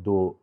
2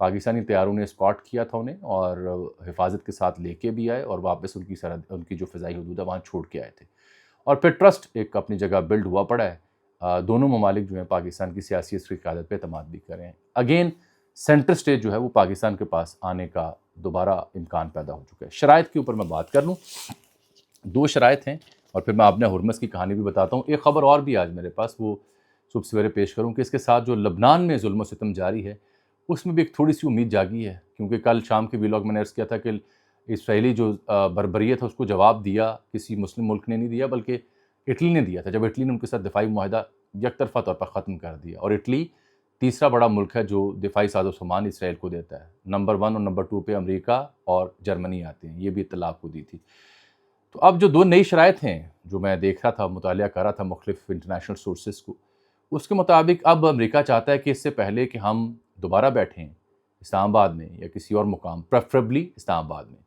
پاکستانی طیاروں نے اسپاٹ کیا تھا انہیں اور حفاظت کے ساتھ لے کے بھی آئے اور واپس ان کی جو فضائی حدود ہے وہاں چھوڑ کے آئے تھے. اور پھر ٹرسٹ ایک اپنی جگہ بلڈ ہوا پڑا ہے. دونوں ممالک جو ہیں پاکستان کی سیاسی عسکری قیادت پہ اعتماد بھی کر رہے ہیں. اگین سینٹر اسٹیج جو ہے وہ پاکستان کے پاس آنے کا دوبارہ امکان پیدا ہو چکا ہے. شرائط کے اوپر میں بات کر لوں. 2 شرائط ہیں اور پھر میں آبنہ ہرمز کی کہانی بھی بتاتا ہوں. ایک خبر اور بھی آج میرے پاس وہ صبح سویرے پیش کروں کہ اس کے ساتھ جو لبنان میں ظلم و ستم جاری ہے اس میں بھی ایک تھوڑی سی امید جاگی ہے، کیونکہ کل شام کے ویلاگ میں نے عرض کیا تھا کہ اسرائیلی جو بربریت ہے اس کو جواب دیا کسی مسلم ملک نے نہیں دیا بلکہ اٹلی نے دیا تھا، جب اٹلی نے ان کے ساتھ دفاعی معاہدہ یک طرفہ طور پر ختم کر دیا. اور اٹلی تیسرا بڑا ملک ہے جو دفاعی ساز و سامان اسرائیل کو دیتا ہے. نمبر 1 اور نمبر 2 پہ امریکہ اور جرمنی آتے ہیں. یہ بھی اطلاع کو دی تھی. تو اب جو 2 نئی شرائط ہیں جو میں دیکھ رہا تھا، مطالعہ کر رہا تھا مختلف انٹرنیشنل سورسز کو، اس کے مطابق اب امریکہ چاہتا ہے کہ اس سے پہلے کہ ہم دوبارہ بیٹھیں اسلام آباد میں یا کسی اور مقام، پریفریبلی اسلام آباد میں،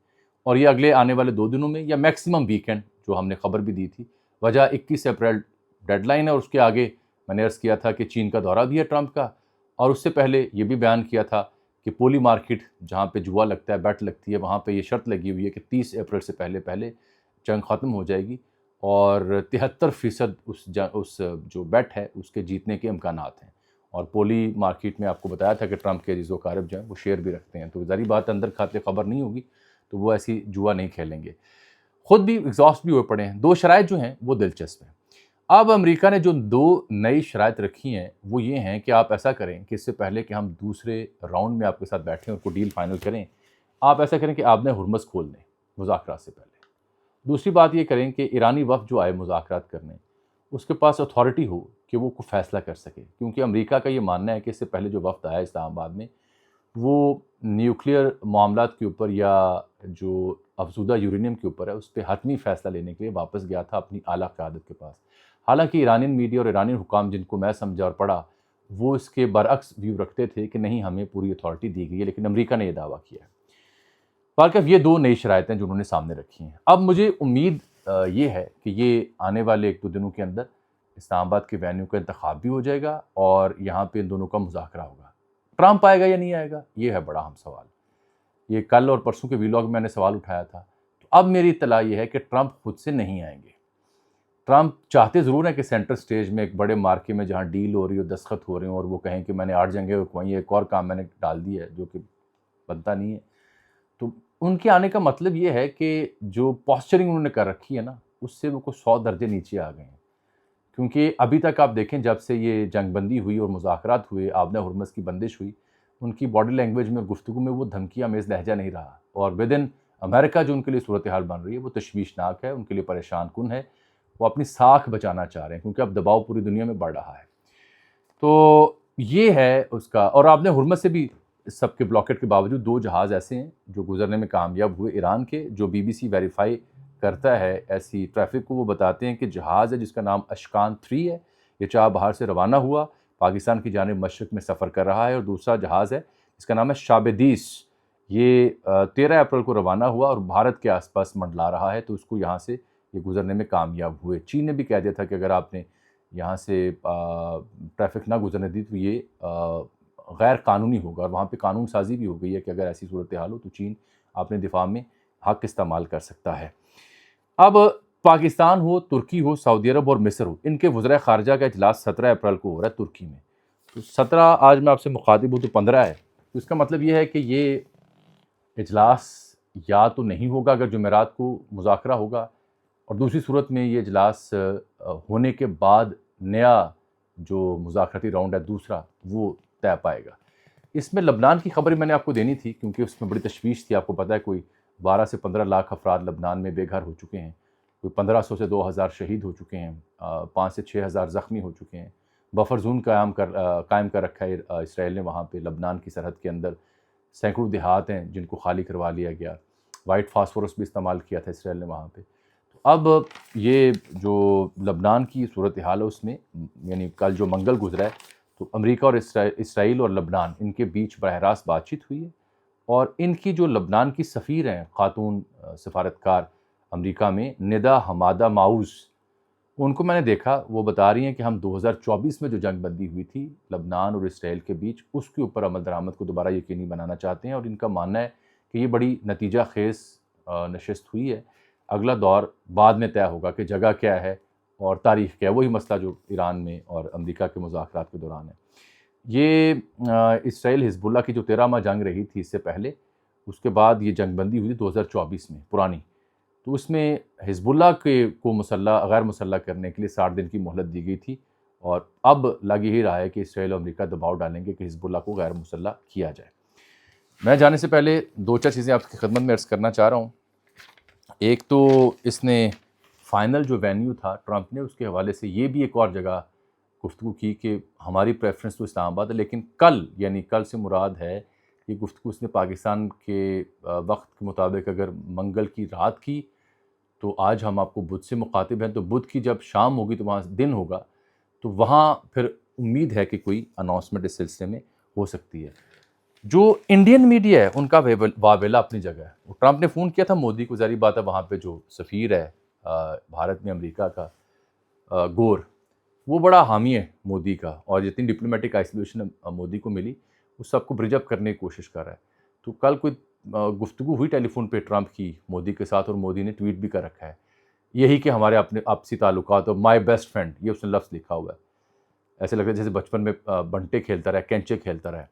اور یہ اگلے آنے والے 2 دنوں میں یا میکسیمم ویکینڈ جو ہم نے خبر بھی دی تھی. وجہ 21 اپریل ڈیڈ لائن ہے اور اس کے آگے میں نے عرض کیا تھا کہ چین کا دورہ بھی ہے ٹرمپ کا، اور اس سے پہلے یہ بھی بیان کیا تھا کہ پولی مارکیٹ جہاں پہ جوا لگتا ہے، بیٹ لگتی ہے، وہاں پہ یہ شرط لگی ہوئی ہے کہ 30 اپریل سے پہلے جنگ ختم ہو جائے گی اور 73% اس جو بیٹ ہے اس کے جیتنے کے امکانات ہیں. اور پولی مارکیٹ میں آپ کو بتایا تھا کہ ٹرمپ کے عزیز و اقارب جو ہیں وہ شیئر بھی رکھتے ہیں، تو ظاہری بات اندر کھاتے خبر نہیں ہوگی تو وہ ایسی جوا نہیں کھیلیں گے. خود بھی ایگزاسٹ بھی ہوئے پڑے ہیں. 2 شرائط جو ہیں وہ دلچسپ ہیں. اب امریکہ نے جو 2 نئی شرائط رکھی ہیں وہ یہ ہیں کہ آپ ایسا کریں کہ اس سے پہلے کہ ہم دوسرے راؤنڈ میں آپ کے ساتھ بیٹھیں اور کوئی ڈیل فائنل کریں، آپ ایسا کریں کہ آبنہ ہرمز کھول دیں مذاکرات سے پہلے. دوسری بات یہ کریں کہ ایرانی وفد جو آئے مذاکرات کرنے، اس کے پاس اتھارٹی ہو کہ وہ کوئی فیصلہ کر سکے، کیونکہ امریکہ کا یہ ماننا ہے کہ اس سے پہلے جو وفد آیا اسلام آباد میں وہ نیوکلیئر معاملات کے اوپر یا جو افزودہ یورینیم کے اوپر ہے اس پہ حتمی فیصلہ لینے کے لیے واپس گیا تھا اپنی اعلیٰ قیادت کے پاس. حالانکہ ایرانین میڈیا اور ایرانین حکام جن کو میں سمجھا اور پڑھا وہ اس کے برعکس ویو رکھتے تھے کہ نہیں ہمیں پوری اتھارٹی دی گئی ہے، لیکن امریکہ نے یہ دعویٰ کیا ہے. بلکہ یہ 2 نئی شرائطیں جو انہوں نے سامنے رکھی ہیں. اب مجھے امید یہ ہے کہ یہ آنے والے 1-2 دنوں کے اندر اسلام آباد کے وینیو کا انتخاب بھی ہو جائے گا اور یہاں پہ ان دونوں کا مذاکرہ ہوگا. ٹرمپ آئے گا یا نہیں آئے گا یہ ہے بڑا اہم سوال. یہ کل اور پرسوں کے ویلاگ میں نے سوال اٹھایا تھا. تو اب میری اطلاع یہ ہے کہ ٹرمپ خود سے نہیں آئیں گے. ٹرمپ چاہتے ضرور ہیں کہ سینٹر سٹیج میں ایک بڑے مارکے میں جہاں ڈیل ہو رہی ہو، دستخط ہو رہے ہوں اور وہ کہیں کہ میں نے 8 جنگیں رکوائی ہیں، ایک اور کام میں نے ڈال دی ہے جو کہ بنتا نہیں ہے. تو ان کے آنے کا مطلب یہ ہے کہ جو پوسچرنگ انہوں نے کر رکھی ہے نا اس سے وہ کچھ 100 درجے نیچے آ گئے ہیں. کیونکہ ابھی تک آپ دیکھیں جب سے یہ جنگ بندی ہوئی اور مذاکرات ہوئے، آبنہ ہرمز کی بندش ہوئی، ان کی باڈی لینگویج میں اور گفتگو میں وہ دھمکی آمیز لہجہ نہیں رہا. اور ودن امریکہ جو ان کے لیے صورتحال بن رہی ہے وہ تشویشناک ہے، ان کے لیے پریشان کن ہے. وہ اپنی ساکھ بچانا چاہ رہے ہیں کیونکہ اب دباؤ پوری دنیا میں بڑھ رہا ہے. تو یہ ہے اس کا. اور آبنہ ہرمز سے بھی سب کے بلاکٹ کے باوجود 2 جہاز ایسے ہیں جو گزرنے میں کامیاب ہوئے ایران کے، جو BBC ویریفائی کرتا ہے ایسی ٹریفک کو. وہ بتاتے ہیں کہ جہاز ہے جس کا نام اشکان 3 ہے، یہ چابہار بہار سے روانہ ہوا، پاکستان کی جانب مشرق میں سفر کر رہا ہے. اور دوسرا جہاز ہے جس کا نام ہے شابدیس، یہ 13 اپریل کو روانہ ہوا اور بھارت کے آس پاس منڈلا رہا ہے. تو اس کو یہاں سے یہ گزرنے میں کامیاب ہوئے. چین نے بھی کہہ دیا تھا کہ اگر آپ نے یہاں سے ٹریفک نہ گزرنے دی تو یہ غیر قانونی ہوگا، اور وہاں پہ قانون سازی بھی ہو گئی ہے کہ اگر ایسی صورتحال ہو تو چین اپنے دفاع میں حق استعمال کر سکتا ہے. اب پاکستان ہو، ترکی ہو، سعودی عرب اور مصر ہو، ان کے وزرائے خارجہ کا اجلاس 17 اپریل کو ہو رہا ہے ترکی میں. تو 17 آج میں آپ سے مخاطب ہوں تو 15 ہے. تو اس کا مطلب یہ ہے کہ یہ اجلاس یا تو نہیں ہوگا اگر جمعرات کو مذاکرہ ہوگا، اور دوسری صورت میں یہ اجلاس ہونے کے بعد نیا جو مذاکراتی راؤنڈ ہے دوسرا وہ طے پائے گا. اس میں لبنان کی خبر میں نے آپ کو دینی تھی کیونکہ اس میں بڑی تشویش تھی. آپ کو پتہ ہے کوئی 12 سے 15 لاکھ افراد لبنان میں بے گھر ہو چکے ہیں، کوئی 1500 سے 2000 شہید ہو چکے ہیں، 5 سے 6000 زخمی ہو چکے ہیں. بفر زون قائم کر رکھا ہے اسرائیل نے وہاں پہ لبنان کی سرحد کے اندر. سینکڑوں دیہات ہیں جن کو خالی کروا لیا گیا. وائٹ فاسفورس بھی استعمال کیا تھا اسرائیل نے وہاں پہ. اب یہ جو لبنان کی صورتحال ہے اس میں یعنی کل جو منگل گزرا ہے تو امریکہ اور اسرائیل اور لبنان ان کے بیچ براہ راست بات چیت ہوئی ہے. اور ان کی جو لبنان کی سفیر ہیں خاتون سفارتکار امریکہ میں، ندا حمادہ ماؤز، ان کو میں نے دیکھا، وہ بتا رہی ہیں کہ ہم 2024 میں جو جنگ بندی ہوئی تھی لبنان اور اسرائیل کے بیچ، اس کے اوپر عمل درآمد کو دوبارہ یقینی بنانا چاہتے ہیں، اور ان کا ماننا ہے کہ یہ بڑی نتیجہ خیز نشست ہوئی ہے۔ اگلا دور بعد میں طے ہوگا کہ جگہ کیا ہے اور تاریخ کیا ہے، وہی مسئلہ جو ایران میں اور امریکہ کے مذاکرات کے دوران ہے۔ یہ اسرائیل حزب اللہ کی جو 13 ماہ جنگ رہی تھی اس سے پہلے، اس کے بعد یہ جنگ بندی ہوئی تھی 2024 میں پرانی، تو اس میں حزب اللہ کو غیر مسلح کرنے کے لیے 60 دن کی مہلت دی گئی تھی، اور اب لگ یہی رہا ہے کہ اسرائیل اور امریکہ دباؤ ڈالیں گے کہ حزب اللہ کو غیر مسلح کیا جائے۔ میں جانے سے پہلے 2-4 چیزیں آپ کی خدمت میں عرض کرنا چاہ رہا ہوں۔ ایک تو اس نے فائنل جو وینیو تھا ٹرمپ نے، اس کے حوالے سے یہ بھی ایک اور جگہ گفتگو کی کہ ہماری پریفرنس تو اسلام آباد ہے، لیکن کل، یعنی کل سے مراد ہے یہ گفتگو اس نے پاکستان کے وقت کے مطابق اگر منگل کی رات کی، تو آج ہم آپ کو بدھ سے مخاطب ہیں، تو بدھ کی جب شام ہوگی تو وہاں دن ہوگا، تو وہاں پھر امید ہے کہ کوئی اناؤنسمنٹ اس سلسلے میں ہو سکتی ہے۔ جو انڈین میڈیا ہے ان کا واویلا اپنی جگہ ہے۔ ٹرمپ نے فون کیا تھا مودی کو، ظاہری بات ہے وہاں پہ جو سفیر ہے بھارت میں امریکہ کا، گور، وہ بڑا حامی ہے مودی کا، اور جتنی ڈپلومیٹک آئسولیشن مودی کو ملی اس سب کو برج اپ کرنے کی کوشش کر رہا ہے۔ تو کل کوئی گفتگو ہوئی ٹیلی فون پہ ٹرمپ کی مودی کے ساتھ، اور مودی نے ٹویٹ بھی کر رکھا ہے یہی کہ ہمارے اپنے آپسی تعلقات، اور مائی بیسٹ فرینڈ یہ اس نے لفظ لکھا ہوا ہے۔ ایسے لگ رہا ہے جیسے بچپن میں بنٹے کھیلتا رہا، کینچے کھیلتا رہا۔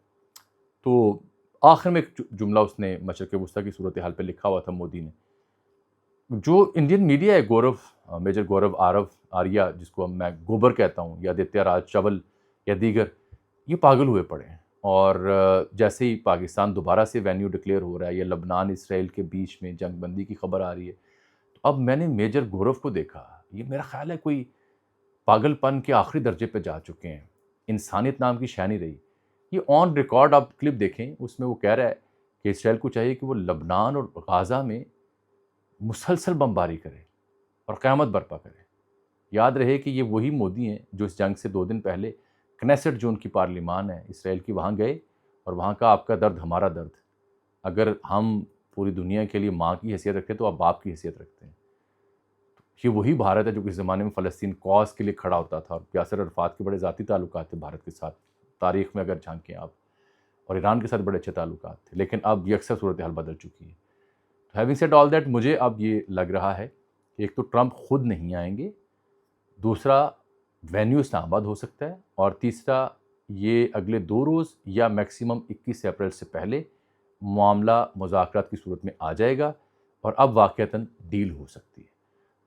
تو آخر میں ایک جملہ اس نے مشرق وسطیٰ کی صورتحال پہ لکھا ہوا تھا مودی نے۔ جو انڈین میڈیا ہے، میجر گورو آریہ، جس کو میں گوبر کہتا ہوں، یا آدتیہ راج چول یا دیگر، یہ پاگل ہوئے پڑے ہیں، اور جیسے ہی پاکستان دوبارہ سے وینیو ڈکلیئر ہو رہا ہے، یا لبنان اسرائیل کے بیچ میں جنگ بندی کی خبر آ رہی ہے، تو اب میں نے میجر گورو کو دیکھا، یہ میرا خیال ہے کوئی پاگل پن کے آخری درجے پہ جا چکے ہیں، انسانیت نام کی شے نہیں رہی۔ یہ آن ریکارڈ آپ کلپ دیکھیں، اس میں وہ کہہ رہا ہے کہ اسرائیل کو چاہیے کہ وہ لبنان اور غازہ میں مسلسل بمباری کرے اور قیامت برپا کرے۔ یاد رہے کہ یہ وہی مودی ہیں جو اس جنگ سے 2 دن پہلے کنیسٹ جو ان کی پارلیمان ہے اسرائیل کی، وہاں گئے اور وہاں کا آپ کا درد ہمارا درد، اگر ہم پوری دنیا کے لیے ماں کی حیثیت رکھتے ہیں تو آپ باپ کی حیثیت رکھتے ہیں۔ یہ وہی بھارت ہے جو کس زمانے میں فلسطین کاز کے لیے کھڑا ہوتا تھا، اور یاسر عرفات کے بڑے ذاتی تعلقات تھے بھارت کے ساتھ، تاریخ میں اگر جھانکیں آپ، اور ایران کے ساتھ بڑے اچھے تعلقات تھے، لیکن اب یکسر صورتحال بدل چکی ہے۔ تو ہیونگ سیڈ آل دیٹ، مجھے اب یہ لگ رہا ہے کہ ایک تو ٹرمپ خود نہیں آئیں گے، دوسرا وینیو اسلام آباد ہو سکتا ہے، اور تیسرا یہ اگلے 2 روز یا میکسیمم 21 اپریل سے پہلے معاملہ مذاکرات کی صورت میں آ جائے گا، اور اب واقعتاً ڈیل ہو سکتی ہے۔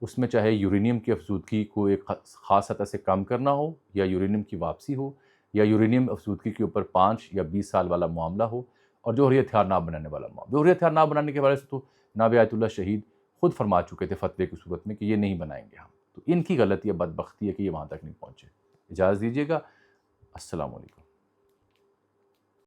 اس میں چاہے یورینیم کی افزودگی کو ایک خاص سطح سے کم کرنا ہو، یا یورینیم کی واپسی ہو، یا یورینیم افزودگی کے اوپر 5 یا 20 سال والا معاملہ ہو، اور جوہری ہتھیار نہ بنانے والا معاملہ۔ جوہری ہتھیار نہ بنانے کے حوالے سے تو جناب آیت اللہ شہید خود فرما چکے تھے فتوے کی صورت میں کہ یہ نہیں بنائیں گے ہم، تو ان کی غلطی یا بدبختی ہے کہ یہ وہاں تک نہیں پہنچے۔ اجازت دیجیے گا، السلام علیکم۔